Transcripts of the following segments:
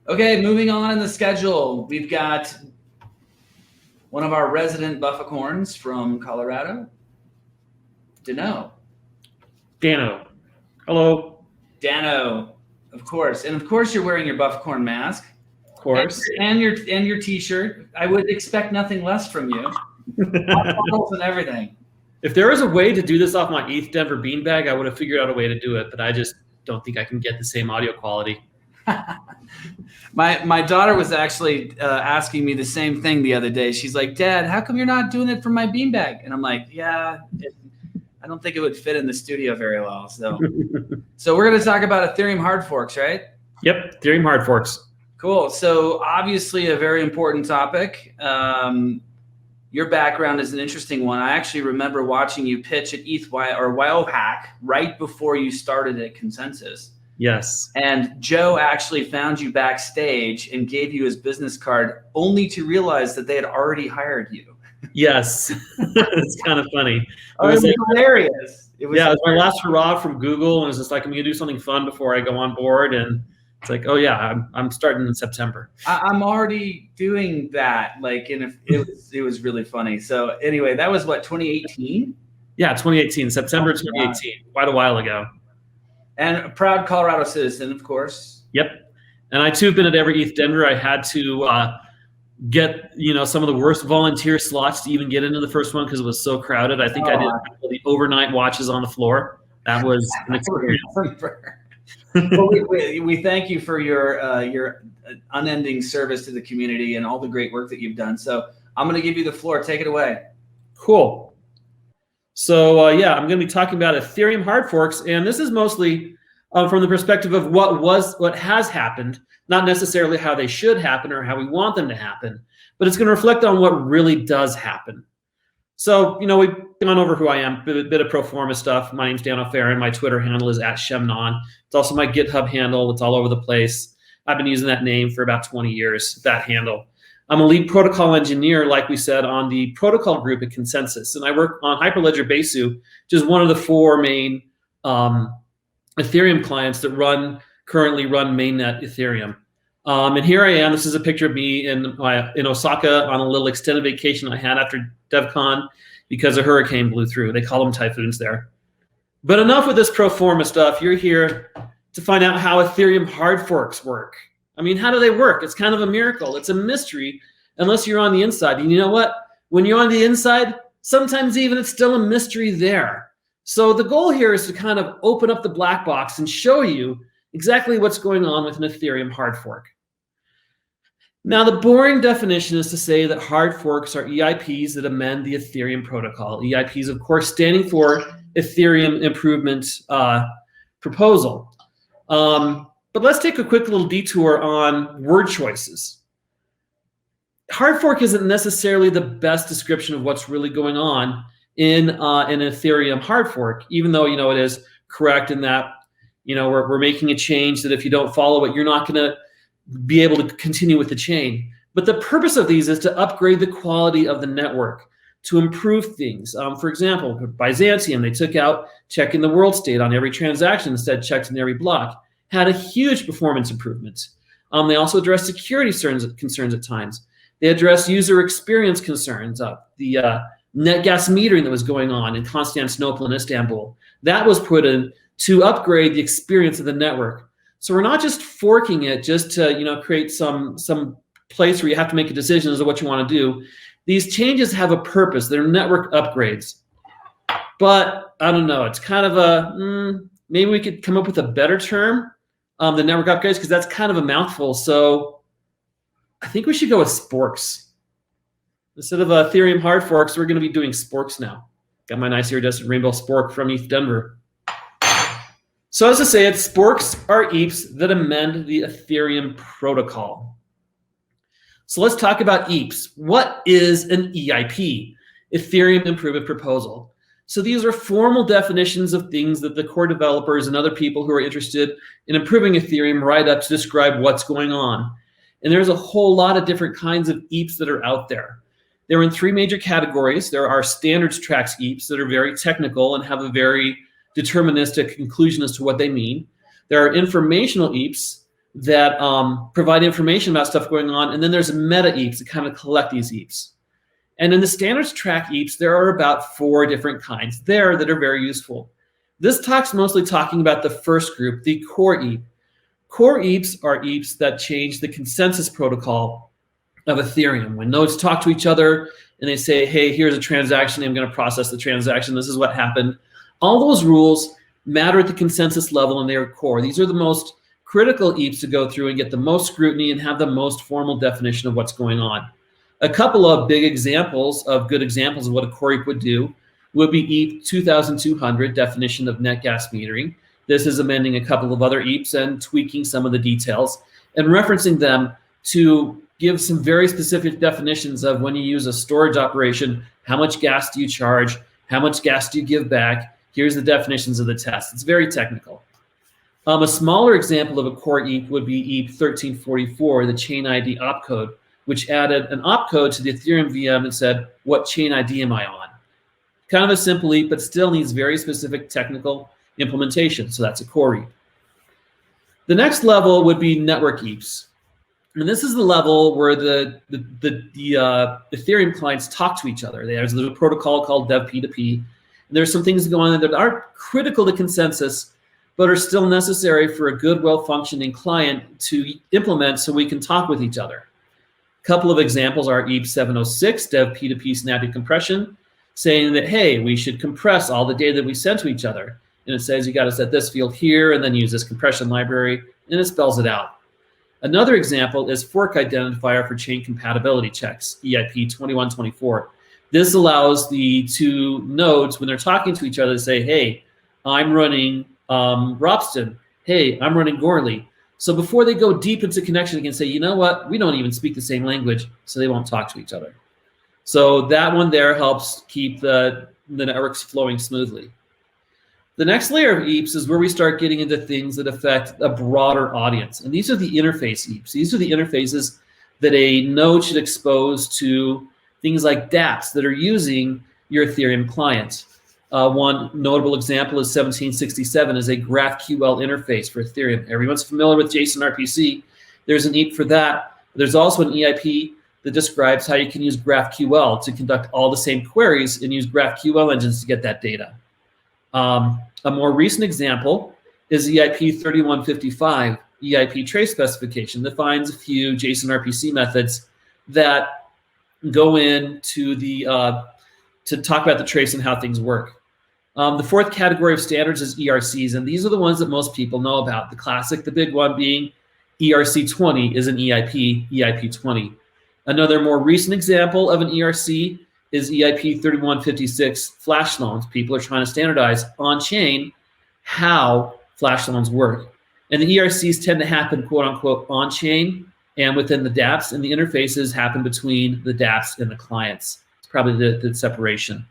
Okay, moving on in the schedule, we've got one of our resident bufficorns from Colorado, Danno. Danno. Hello. Danno, of course. And of course you're wearing your bufficorn mask. Of course. And your t-shirt. I would expect nothing less from you. And everything. If there was a way to do this off my ETHDenver beanbag, I would have figured out a way to do it, but I just don't think I can get the same audio quality. My daughter was actually asking me the same thing the other day. She's like, Dad, how come you're not doing it from my beanbag? And I'm like, yeah, I don't think it would fit in the studio very well. So we're going to talk about Ethereum hard forks, right? Yep, Ethereum hard forks. Cool. So obviously a very important topic. Your background is an interesting one. I actually remember watching you pitch at WyoHack right before you started at Consensys. Yes. And Joe actually found you backstage and gave you his business card only to realize that they had already hired you. Yes. It's kind of funny. It was like, hilarious. It was my last hurrah from Google, and it was just like, I'm going to do something fun before I go on board. And it's like, oh yeah, I'm starting in September. I'm already doing that. Like, and it was really funny. So anyway, that was what, 2018? Yeah, 2018, September 2018, quite a while ago. And a proud Colorado citizen, of course. Yep. And I too have been at every ETHDenver. I had to get some of the worst volunteer slots to even get into the first one because it was so crowded. I think I did the overnight watches on the floor. That was an experience. Well, we thank you for your unending service to the community and all the great work that you've done. So I'm going to give you the floor. Take it away. Cool. So I'm going to be talking about Ethereum hard forks, and this is mostly from the perspective of what has happened, not necessarily how they should happen or how we want them to happen, but it's going to reflect on what really does happen. So, we've gone over who I am, a bit of pro forma stuff. My name's Danno Ferrin. My Twitter handle is @Shemnon. It's also my GitHub handle. It's all over the place. I've been using that name for about 20 years, that handle. I'm a lead protocol engineer, like we said, on the protocol group at Consensys. And I work on Hyperledger Besu, which is one of the 4 main Ethereum clients that currently run mainnet Ethereum. And here I am. This is a picture of me in Osaka on a little extended vacation I had after DevCon because a hurricane blew through. They call them typhoons there. But enough with this pro forma stuff. You're here to find out how Ethereum hard forks work. I mean, how do they work? It's kind of a miracle. It's a mystery unless you're on the inside. And you know what? When you're on the inside, sometimes even it's still a mystery there. So the goal here is to kind of open up the black box and show you exactly what's going on with an Ethereum hard fork. Now, the boring definition is to say that hard forks are EIPs that amend the Ethereum protocol. EIPs, of course, standing for Ethereum Improvement Proposal. But let's take a quick little detour on word choices. Hard fork isn't necessarily the best description of what's really going on in an Ethereum hard fork, even though it is correct in that we're making a change that if you don't follow it, you're not going to be able to continue with the chain. But the purpose of these is to upgrade the quality of the network, to improve things. For example, Byzantium, they took out checking the world state on every transaction instead checked in every block. Had a huge performance improvement. They also addressed security concerns at times. They addressed user experience concerns. The net gas metering that was going on in Constantinople and Istanbul, that was put in to upgrade the experience of the network. So we're not just forking it just to create some place where you have to make a decision as to what you want to do. These changes have a purpose. They're network upgrades. But I don't know. It's kind of maybe we could come up with a better term. The network upgrades, because that's kind of a mouthful. So I think we should go with sporks. Instead of Ethereum hard forks, we're going to be doing sporks now. Got my nice iridescent rainbow spork from ETHDenver. So as I say, sporks are Eeps that amend the Ethereum protocol. So let's talk about Eeps. What is an EIP? Ethereum Improvement Proposal. So these are formal definitions of things that the core developers and other people who are interested in improving Ethereum write up to describe what's going on. And there's a whole lot of different kinds of Eeps that are out there. They're in 3 major categories. There are standards tracks Eeps that are very technical and have a very deterministic conclusion as to what they mean. There are informational Eeps, that provide information about stuff going on. And then there's meta Eeps that kind of collect these Eeps. And in the standards track Eeps, there are about 4 different kinds there that are very useful. This talk's mostly talking about the first group, the core Eep. Core Eeps are Eeps that change the consensus protocol of Ethereum. When nodes talk to each other and they say, hey, here's a transaction, I'm going to process the transaction, this is what happened. All those rules matter at the consensus level in their core. These are the most critical Eeps to go through and get the most scrutiny and have the most formal definition of what's going on. A couple of big examples of good examples of what a core Eep would do would be Eep 2200, definition of net gas metering. This is amending a couple of other Eeps and tweaking some of the details and referencing them to give some very specific definitions of when you use a storage operation, how much gas do you charge, how much gas do you give back, here's the definitions of the test. It's very technical. A smaller example of a core Eep would be Eep 1344, the chain ID opcode, which added an opcode to the Ethereum VM and said, what chain ID am I on? Kind of a simple Eep, but still needs very specific technical implementation. So that's a core Eep. The next level would be network Eeps. And this is the level where the Ethereum clients talk to each other. There's a protocol called dev P2P. And there's some things going on that aren't critical to consensus, but are still necessary for a good, well-functioning client to implement so we can talk with each other. A couple of examples are Eep 706, dev P2P snappy compression, saying that, hey, we should compress all the data that we send to each other. And it says you got to set this field here and then use this compression library, and it spells it out. Another example is fork identifier for chain compatibility checks, EIP 2124. This allows the two nodes, when they're talking to each other, to say, hey, I'm running Ropsten. Hey, I'm running Gorley. So before they go deep into connection, they can say, you know what, we don't even speak the same language, so they won't talk to each other. So that one there helps keep the networks flowing smoothly. The next layer of Eeps is where we start getting into things that affect a broader audience. And these are the interface Eeps. These are the interfaces that a node should expose to things like dApps that are using your Ethereum client. One notable example is 1767 is a GraphQL interface for Ethereum. Everyone's familiar with JSON RPC. There's an Eep for that. There's also an EIP that describes how you can use GraphQL to conduct all the same queries and use GraphQL engines to get that data. A more recent example is EIP 3155, EIP trace specification, that defines a few JSON RPC methods that go into the to talk about the trace and how things work. The fourth category of standards is ERCs, and these are the ones that most people know about. The classic, the big one being ERC 20 is an EIP, EIP 20. Another more recent example of an ERC is EIP 3156 flash loans. People are trying to standardize on-chain how flash loans work. And the ERCs tend to happen, quote unquote, on-chain and within the dApps, and the interfaces happen between the dApps and the clients. It's probably the separation.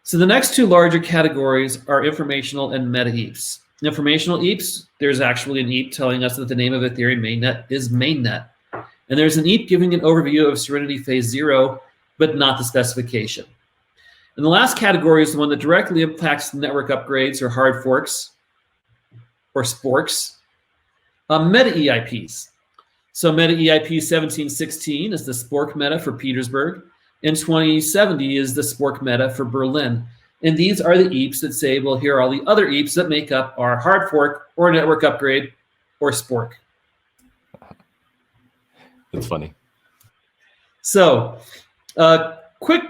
So the next two larger categories are informational and meta Eeps. Informational Eeps, there's actually an Eep telling us that the name of Ethereum mainnet is mainnet. And there's an Eep giving an overview of Serenity Phase 0, but not the specification. And the last category is the one that directly impacts network upgrades or hard forks or sporks. Meta EIPs. So meta EIP 1716 is the spork meta for Petersburg, and 2070 is the spork meta for Berlin. And these are the Eeps that say, well, here are all the other Eeps that make up our hard fork or network upgrade or spork. That's funny. So, quick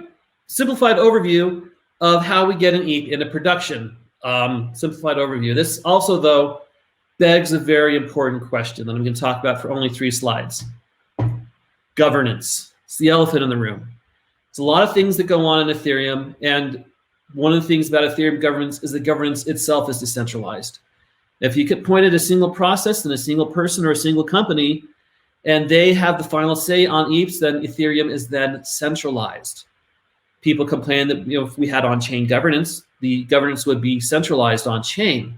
simplified overview of how we get an Eep into production. Simplified overview. This also, though, begs a very important question that I'm going to talk about for only 3 slides. Governance. It's the elephant in the room. There's a lot of things that go on in Ethereum, and one of the things about Ethereum governance is that governance itself is decentralized. If you could point at a single process and a single person or a single company, and they have the final say on Eeps, then Ethereum is then centralized. People complain that if we had on-chain governance, the governance would be centralized on-chain.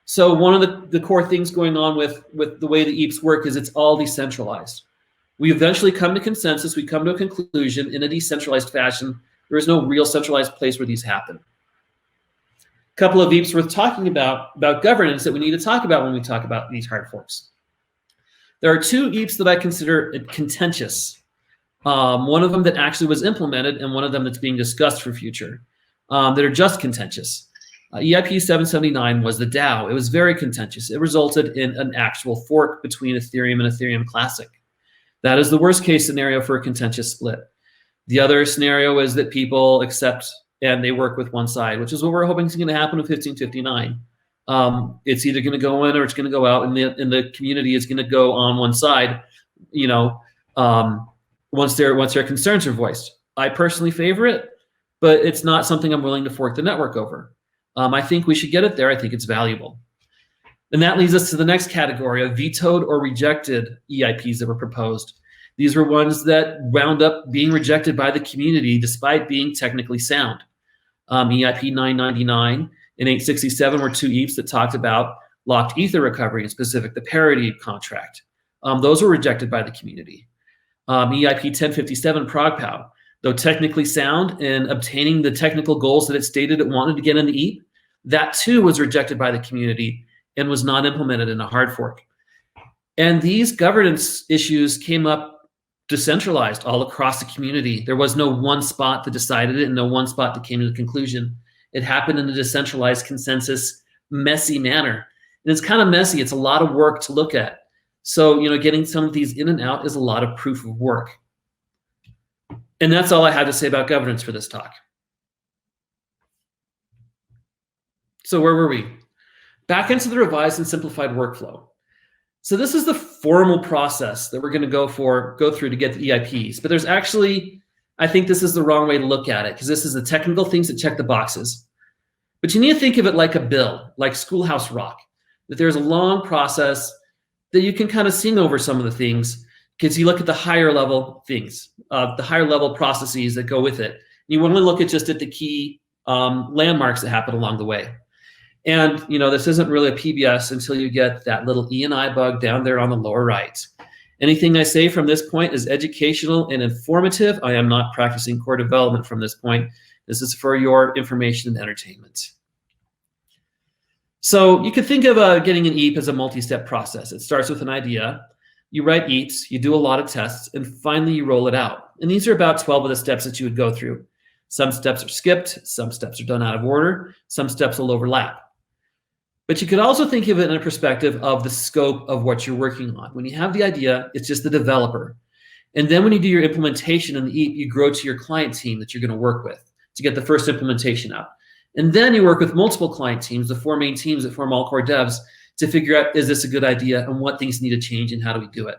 So one of the core things going on with the way the Eeps work is it's all decentralized. We eventually come to consensus, we come to a conclusion in a decentralized fashion. There is no real centralized place where these happen. A couple of Eeps worth talking about governance that we need to talk about when we talk about these hard forks. There are two Eeps that I consider contentious. One of them that actually was implemented and one of them that's being discussed for future that are just contentious. EIP 779 was the DAO. It was very contentious. It resulted in an actual fork between Ethereum and Ethereum Classic. That is the worst case scenario for a contentious split. The other scenario is that people accept and they work with one side, which is what we're hoping is going to happen with 1559. It's either going to go in or it's going to go out, and the community is going to go on one side, you know, once their concerns are voiced. I personally favor it, but it's not something I'm willing to fork the network over. I think we should get it there. I think it's valuable. And that leads us to the next category of vetoed or rejected EIPs that were proposed. These were ones that wound up being rejected by the community despite being technically sound. EIP 999 and 867 were two Eeps that talked about locked ether recovery, in specific the parity contract. Those were rejected by the community. EIP 1057 ProgPow, though technically sound and obtaining the technical goals that it stated it wanted to get in the Eep, that too was rejected by the community and was not implemented in a hard fork. And these governance issues came up decentralized all across the community. There was no one spot that decided it and no one spot that came to the conclusion. It happened in a decentralized consensus, messy manner. And it's kind of messy. It's a lot of work to look at. So, you know, getting some of these in and out is a lot of proof of work. And that's all I had to say about governance for this talk. So where were we? Back into the revised and simplified workflow. So this is the formal process that we're going to go through to get the EIPs. But there's actually, I think this is the wrong way to look at it, because this is the technical things that check the boxes. But you need to think of it like a bill, like Schoolhouse Rock, that there's a long process that you can kind of sing over some of the things, because you look at the higher level things, the higher level processes that go with it. You want to look at the key landmarks that happen along the way. And, you know, this isn't really a PBS until you get that little E&I bug down there on the lower right. Anything I say from this point is educational and informative. I am not practicing core development from this point. This is for your information and entertainment. So you could think of getting an Eep as a multi-step process. It starts with an idea. You write Eeps, you do a lot of tests, and finally you roll it out. And these are about 12 of the steps that you would go through. Some steps are skipped, some steps are done out of order, some steps will overlap. But you could also think of it in a perspective of the scope of what you're working on. When you have the idea, it's just the developer. And then when you do your implementation in the Eep, you grow to your client team that you're going to work with to get the first implementation out. And then you work with multiple client teams, the 4 main teams that form all core devs, to figure out, is this a good idea and what things need to change and how do we do it?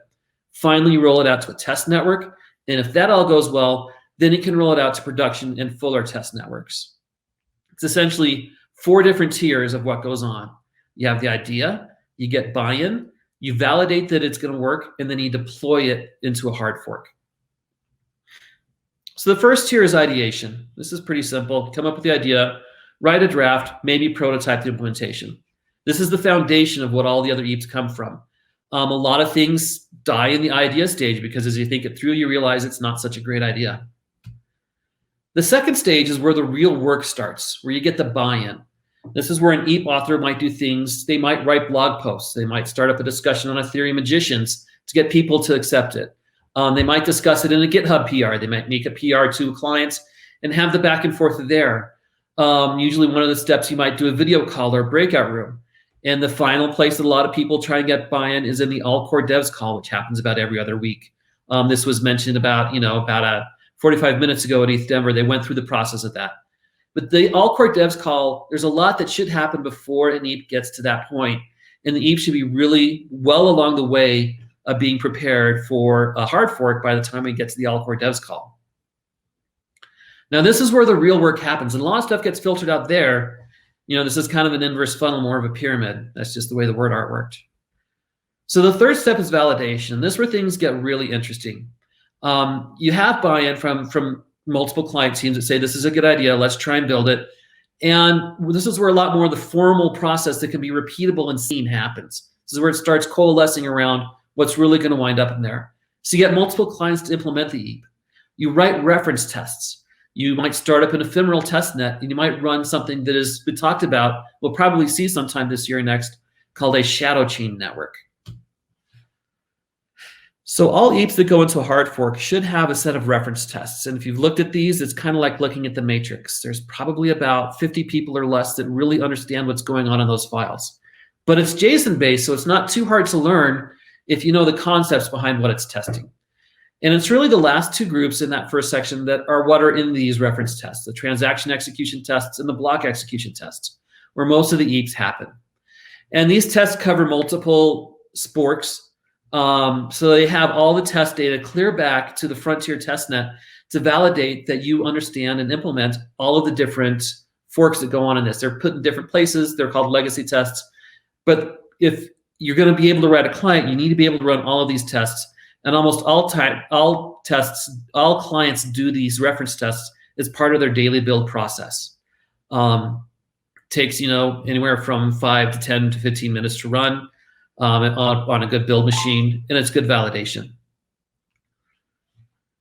Finally, you roll it out to a test network. And if that all goes well, then you can roll it out to production and fuller test networks. It's essentially 4 different tiers of what goes on. You have the idea, you get buy-in, you validate that it's going to work, and then you deploy it into a hard fork. So the first tier is ideation. This is pretty simple. Come up with the idea, write a draft, maybe prototype the implementation. This is the foundation of what all the other Eeps come from. A lot of things die in the idea stage because as you think it through, you realize it's not such a great idea. The second stage is where the real work starts, where you get the buy-in. This is where an Eep author might do things. They might write blog posts. They might start up a discussion on Ethereum magicians to get people to accept it. They might discuss it in a GitHub PR. They might make a PR to clients and have the back and forth there. Usually one of the steps, you might do a video call or a breakout room. And the final place that a lot of people try and get buy-in is in the all core devs call, which happens about every other week. This was mentioned about 45 minutes ago at ETHDenver. They went through the process of that. But the all core devs call, there's a lot that should happen before an Eep gets to that point. And the Eep should be really well along the way of being prepared for a hard fork by the time it gets to the all core devs call. Now, this is where the real work happens. And a lot of stuff gets filtered out there. You know, this is kind of an inverse funnel, more of a pyramid. That's just the way the word art worked. So the third step is validation. This is where things get really interesting. You have buy-in from multiple client teams that say, this is a good idea, let's try and build it. And this is where a lot more of the formal process that can be repeatable and seen happens. This is where it starts coalescing around what's really going to wind up in there. So you get multiple clients to implement the Eep. You write reference tests. You might start up an ephemeral testnet, and you might run something that has been talked about, we'll probably see sometime this year or next, called a shadow chain network. So all Eeps that go into a hard fork should have a set of reference tests. And if you've looked at these, it's kind of like looking at the matrix. There's probably about 50 people or less that really understand what's going on in those files. But it's JSON-based, so it's not too hard to learn if you know the concepts behind what it's testing. And it's really the last two groups in that first section that are what are in these reference tests, the transaction execution tests and the block execution tests, where most of the Eeps happen. And these tests cover multiple sporks. So they have all the test data clear back to the frontier testnet to validate that you understand and implement all of the different forks that go on in this. They're put in different places. They're called legacy tests. But if you're going to be able to write a client, you need to be able to run all of these tests. And almost all clients do these reference tests as part of their daily build process. Takes anywhere from 5 to 10 to 15 minutes to run. On a good build machine, and it's good validation.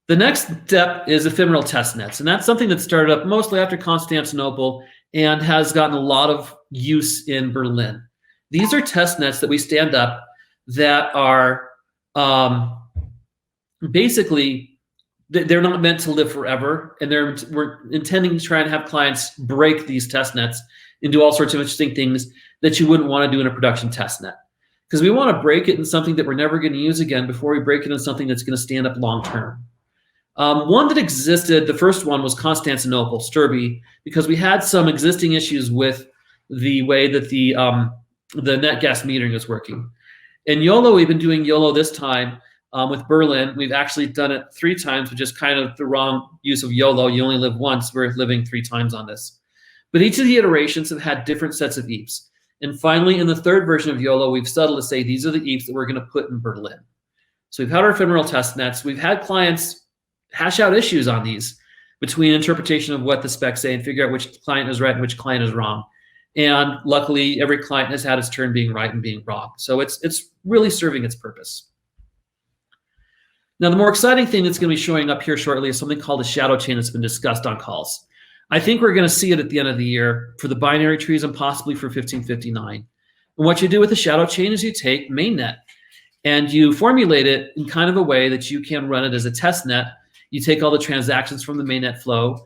The next step is ephemeral testnets, and that's something that started up mostly after Constantinople and has gotten a lot of use in Berlin. These are testnets that we stand up that are basically, they're not meant to live forever, and we're intending to try and have clients break these testnets and do all sorts of interesting things that you wouldn't want to do in a production testnet. Because we want to break it in something that we're never going to use again before we break it in something that's going to stand up long term. One that existed, the first one was Constantinople, Sturby, because we had some existing issues with the way that the net gas metering is working. In YOLO, we've been doing YOLO this time with Berlin. We've actually done it 3 times, which is kind of the wrong use of YOLO. You only live once. We're living 3 times on this. But each of the iterations have had different sets of Eeps. And finally, in the third version of YOLO, we've settled to say these are the Eeps that we're going to put in Berlin. So we've had our ephemeral test nets. We've had clients hash out issues on these between interpretation of what the specs say and figure out which client is right and which client is wrong. And luckily, every client has had its turn being right and being wrong. So it's really serving its purpose. Now, the more exciting thing that's going to be showing up here shortly is something called a shadow chain that's been discussed on calls. I think we're going to see it at the end of the year for the binary trees and possibly for 1559. And what you do with the shadow chain is you take mainnet and you formulate it in kind of a way that you can run it as a test net. You take all the transactions from the mainnet flow,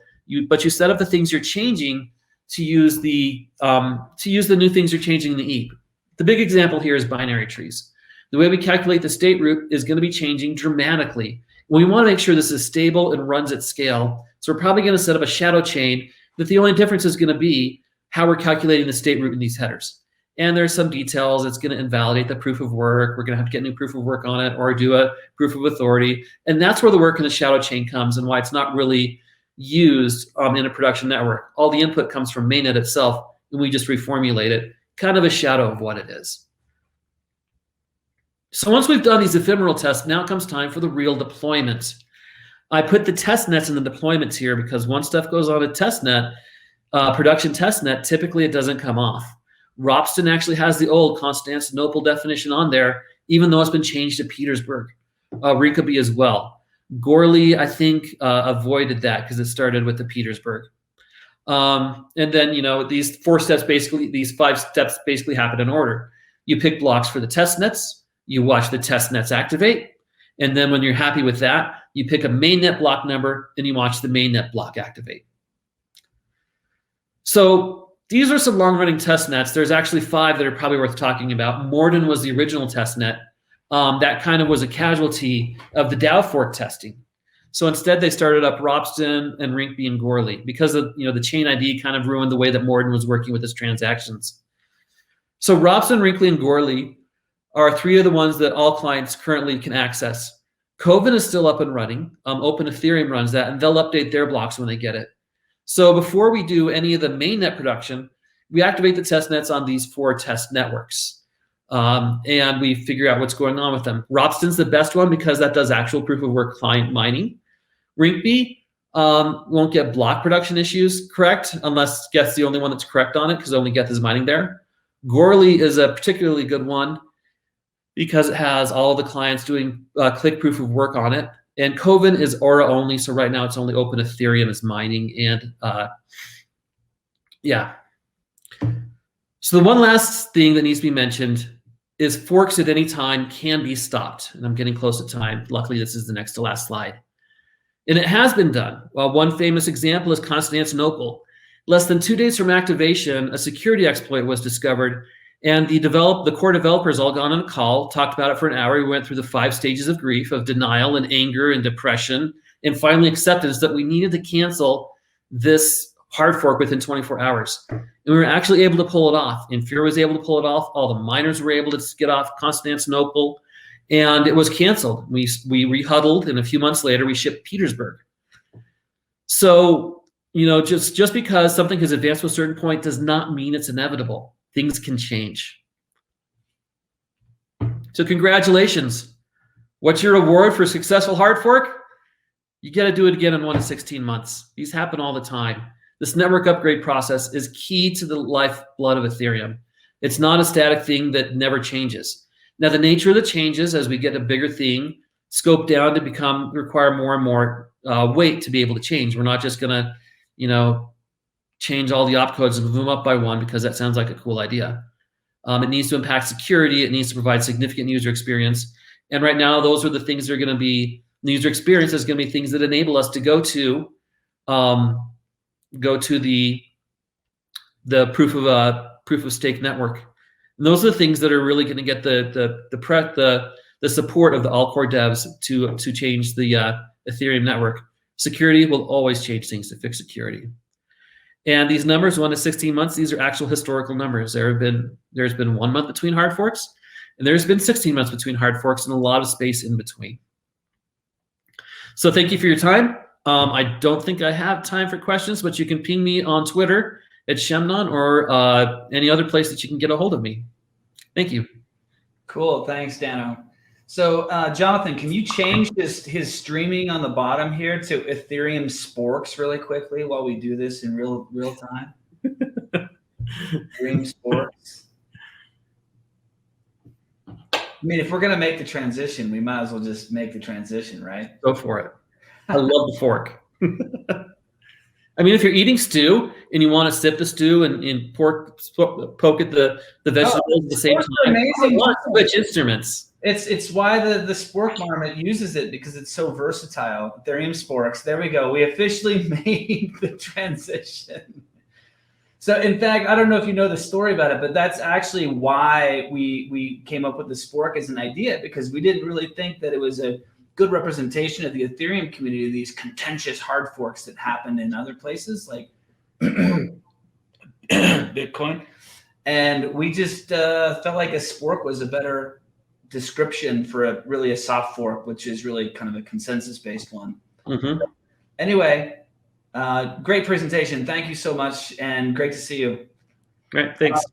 but you set up the things you're changing to use the new things you're changing in the Eep. The big example here is binary trees. The way we calculate the state root is going to be changing dramatically. We want to make sure this is stable and runs at scale. So we're probably going to set up a shadow chain that the only difference is going to be how we're calculating the state root in these headers. And there's some details. It's going to invalidate the proof of work. We're going to have to get new proof of work on it or do a proof of authority. And that's where the work in the shadow chain comes and why it's not really used in a production network. All the input comes from mainnet itself, and we just reformulate it, kind of a shadow of what it is. So once we've done these ephemeral tests, now it comes time for the real deployment. I put the test nets in the deployments here because once stuff goes on a test net, production test net, typically it doesn't come off. Ropsten actually has the old Constantinople definition on there, even though it's been changed to Petersburg. Rinkeby as well. Goerli, I think, avoided that because it started with the Petersburg. And then, these 4 steps basically, these 5 steps basically happen in order. You pick blocks for the test nets, you watch the test nets activate, and then when you're happy with that, you pick a mainnet block number and you watch the mainnet block activate. So these are some long-running test nets. There's actually 5 that are probably worth talking about. Morden was the original test net. That kind of was a casualty of the DAO fork testing. So instead, they started up Ropsten and Rinkeby and Goerli because of the chain ID kind of ruined the way that Morden was working with his transactions. So Ropsten, Rinkeby, and Goerli are 3 of the ones that all clients currently can access. Coven is still up and running. Open Ethereum runs that, and they'll update their blocks when they get it. So before we do any of the mainnet production, we activate the test nets on these 4 test networks. And we figure out what's going on with them. Ropsten's the best one because that does actual proof of work client mining. Rinkeby won't get block production issues correct unless Geth's the only one that's correct on it because only Geth is mining there. Goerli is a particularly good one because it has all the clients doing click proof of work on it. And Coven is Aura only, so right now it's only open Ethereum is mining. And yeah. So the one last thing that needs to be mentioned is forks at any time can be stopped. And I'm getting close to time. Luckily, this is the next to last slide. And it has been done. One famous example is Constantinople. Less than 2 days from activation, a security exploit was discovered, and the core developers all got on a call, talked about it for an hour. We went through the 5 stages of grief, of denial and anger and depression, and finally acceptance that we needed to cancel this hard fork within 24 hours. And we were actually able to pull it off. Infura was able to pull it off. All the miners were able to get off Constantinople, and it was canceled. We rehuddled, and a few months later, we shipped Petersburg. So, just because something has advanced to a certain point does not mean it's inevitable. Things can change. So congratulations. What's your reward for a successful hard fork? You got to do it again in 1 to 16 months. These happen all the time. This network upgrade process is key to the lifeblood of Ethereum. It's not a static thing that never changes. Now, the nature of the changes as we get a bigger thing, scope down to require more and more weight to be able to change. We're not just going to change all the opcodes and move them up by 1 because that sounds like a cool idea. It needs to impact security. It needs to provide significant user experience. And right now, those are the things that are going to be, the user experience is going to be things that enable us to go to the proof of stake network. And those are the things that are really going to get the support of the all-core devs to change the Ethereum network. Security will always change things to fix security. And these numbers, 1 to 16 months, these are actual historical numbers. There's been 1 month between hard forks, and there's been 16 months between hard forks, and a lot of space in between. So thank you for your time. I don't think I have time for questions, but you can ping me on Twitter at Shemnon or any other place that you can get a hold of me. Thank you. Cool. Thanks, Danno. So, Jonathan, can you change his streaming on the bottom here to Ethereum Sporks really quickly while we do this in real time? Ethereum Sporks. I mean, if we're going to make the transition, we might as well just make the transition, right? Go for it. I love the fork. I mean, if you're eating stew and you want to sip the stew and poke at the vegetables at the same time, amazing. Switch instruments. It's why the spork marmot uses it, because it's so versatile. Ethereum Sporks. There we go. We officially made the transition. So in fact, I don't know if you know the story about it, but that's actually why we came up with the spork as an idea, because we didn't really think that it was a good representation of the Ethereum community, these contentious hard forks that happen in other places like Bitcoin. And we just felt like a spork was a better description for really a soft fork, which is really kind of a consensus-based one. Mm-hmm. Anyway, great presentation. Thank you so much, and great to see you. Great, thanks.